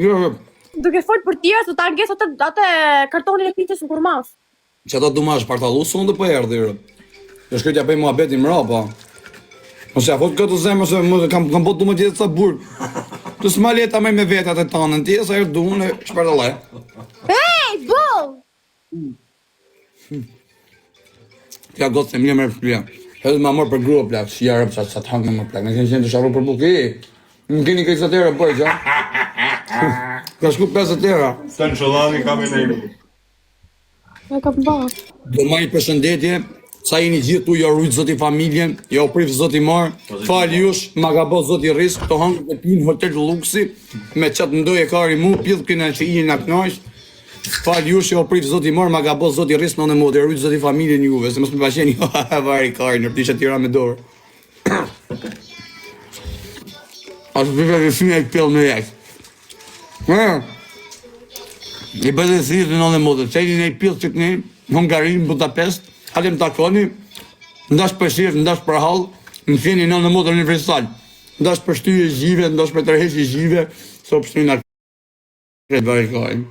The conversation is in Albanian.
Jo, Duke folë për tjerë, se ta nges atë kartonin e pizzës në kurmas. që ata du ma shpartalu, së ndë për erdi. Dhe shkëtja pëj mua beti mra, pa. Mos ja fot këtë zemë, se më kam bot du më gjithë sa burg. Të s'ma leta me vetat e tanën ti, sa erë du në shpartale. Hey, bull! Tja gotë se mje mërë flia. Edhe ma mërë për grua plak, si jarëp sa të hangë më plak. Në keni qenë të sharru për buki. Në keni këtë tëra bërë, qa? Ka shku 50 tëra. Së në qëllani kam e nejmi. E ka përba. Do ma i përshëndetje, sa jeni gjithë tu, jo rrujtë zoti familjen, jo prif zoti marë, falë jush, ma ka bo zoti risk, të hangë të pinë hotel luksi, me qatë ndoj e kari mu, pjithë këna që i në knajsh, falë jush, jo prif zoti marë, ma ka bo zoti risk, në në modë, rrujtë zoti familjen juve, se mos me pasheni, vari kari, në ptisha tira me dorë. Ashtë pive dhe fime e këpjell me jekë. I bëdhe thirë në në modë, qeni në i pjellë që këni, në Hungarinë, Budapest, halim takoni, ndash për shirë, ndash për halë, në keni në modë universal. Ndash për shtyje zhive, ndash për tërheqje zhive, so për shtyje në kretë bërë kajnë.